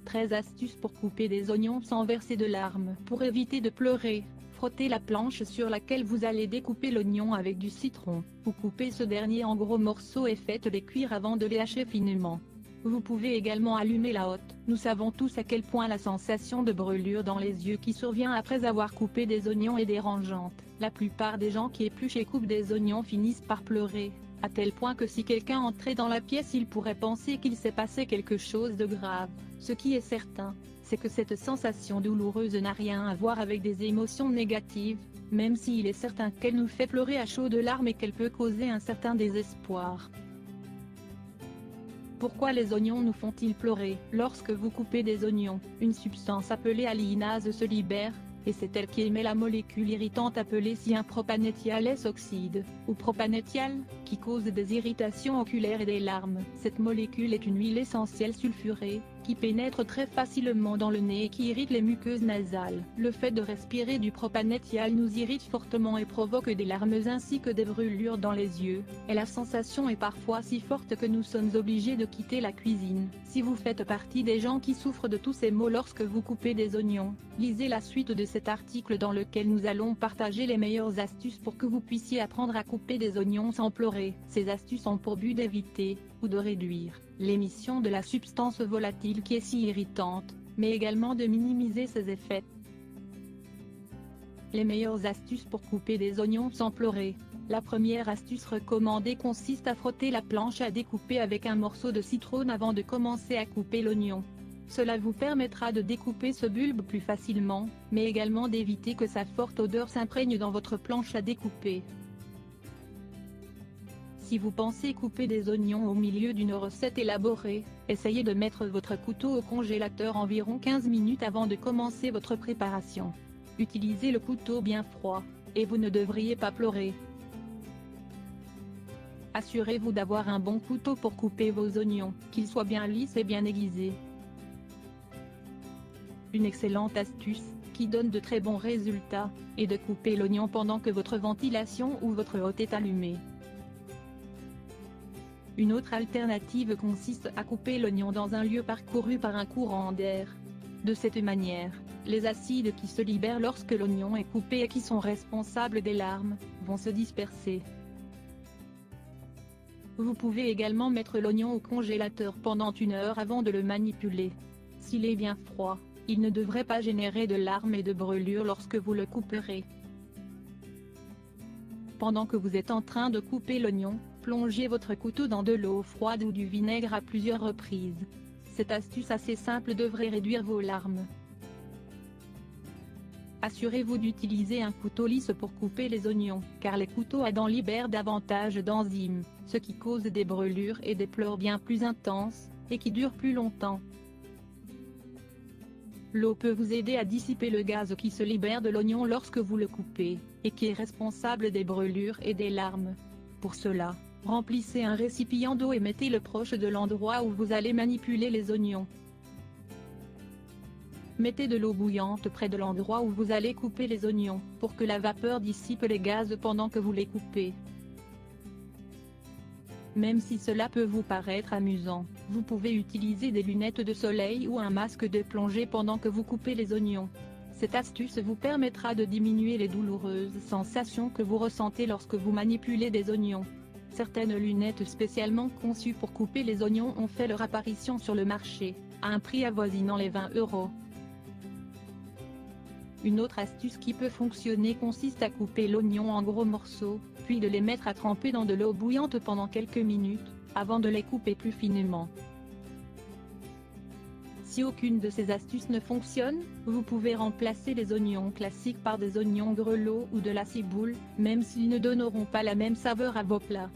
13 astuces pour couper des oignons sans verser de larmes. Pour éviter de pleurer, frottez la planche sur laquelle vous allez découper l'oignon avec du citron, ou coupez ce dernier en gros morceaux et faites-les cuire avant de les hacher finement. Vous pouvez également allumer la hotte. Nous savons tous à quel point la sensation de brûlure dans les yeux qui survient après avoir coupé des oignons est dérangeante. La plupart des gens qui épluchent et coupent des oignons finissent par pleurer, à tel point que si quelqu'un entrait dans la pièce il pourrait penser qu'il s'est passé quelque chose de grave. Ce qui est certain, c'est que cette sensation douloureuse n'a rien à voir avec des émotions négatives, même s'il est certain qu'elle nous fait pleurer à chaudes larmes et qu'elle peut causer un certain désespoir. Pourquoi les oignons nous font-ils pleurer? Lorsque vous coupez des oignons, une substance appelée alliinase se libère, et c'est elle qui émet la molécule irritante appelée cyanpropanétial S-oxyde, ou propanétial, qui cause des irritations oculaires et des larmes. Cette molécule est une huile essentielle sulfurée, qui pénètre très facilement dans le nez et qui irrite les muqueuses nasales. Le fait de respirer du propanétial nous irrite fortement et provoque des larmes ainsi que des brûlures dans les yeux, et la sensation est parfois si forte que nous sommes obligés de quitter la cuisine. Si vous faites partie des gens qui souffrent de tous ces maux lorsque vous coupez des oignons, lisez la suite de cet article dans lequel nous allons partager les meilleures astuces pour que vous puissiez apprendre à couper des oignons sans pleurer. Ces astuces ont pour but d'éviter, ou de réduire, l'émission de la substance volatile qui est si irritante, mais également de minimiser ses effets. Les meilleures astuces pour couper des oignons sans pleurer. La première astuce recommandée consiste à frotter la planche à découper avec un morceau de citron avant de commencer à couper l'oignon. Cela vous permettra de découper ce bulbe plus facilement, mais également d'éviter que sa forte odeur s'imprègne dans votre planche à découper. Si vous pensez couper des oignons au milieu d'une recette élaborée, essayez de mettre votre couteau au congélateur environ 15 minutes avant de commencer votre préparation. Utilisez le couteau bien froid, et vous ne devriez pas pleurer. Assurez-vous d'avoir un bon couteau pour couper vos oignons, qu'il soit bien lisse et bien aiguisé. Une excellente astuce, qui donne de très bons résultats, est de couper l'oignon pendant que votre ventilation ou votre hotte est allumée. Une autre alternative consiste à couper l'oignon dans un lieu parcouru par un courant d'air. De cette manière, les acides qui se libèrent lorsque l'oignon est coupé et qui sont responsables des larmes, vont se disperser. Vous pouvez également mettre l'oignon au congélateur pendant 1 heure avant de le manipuler. S'il est bien froid, il ne devrait pas générer de larmes et de brûlures lorsque vous le couperez. Pendant que vous êtes en train de couper l'oignon, plongez votre couteau dans de l'eau froide ou du vinaigre à plusieurs reprises. Cette astuce assez simple devrait réduire vos larmes. Assurez-vous d'utiliser un couteau lisse pour couper les oignons, car les couteaux à dents libèrent davantage d'enzymes, ce qui cause des brûlures et des pleurs bien plus intenses, et qui durent plus longtemps. L'eau peut vous aider à dissiper le gaz qui se libère de l'oignon lorsque vous le coupez, et qui est responsable des brûlures et des larmes. Pour cela, remplissez un récipient d'eau et mettez-le proche de l'endroit où vous allez manipuler les oignons. Mettez de l'eau bouillante près de l'endroit où vous allez couper les oignons, pour que la vapeur dissipe les gaz pendant que vous les coupez. Même si cela peut vous paraître amusant, vous pouvez utiliser des lunettes de soleil ou un masque de plongée pendant que vous coupez les oignons. Cette astuce vous permettra de diminuer les douloureuses sensations que vous ressentez lorsque vous manipulez des oignons. Certaines lunettes spécialement conçues pour couper les oignons ont fait leur apparition sur le marché, à un prix avoisinant les 20 €. Une autre astuce qui peut fonctionner consiste à couper l'oignon en gros morceaux, puis de les mettre à tremper dans de l'eau bouillante pendant quelques minutes, avant de les couper plus finement. Si aucune de ces astuces ne fonctionne, vous pouvez remplacer les oignons classiques par des oignons grelots ou de la ciboule, même s'ils ne donneront pas la même saveur à vos plats.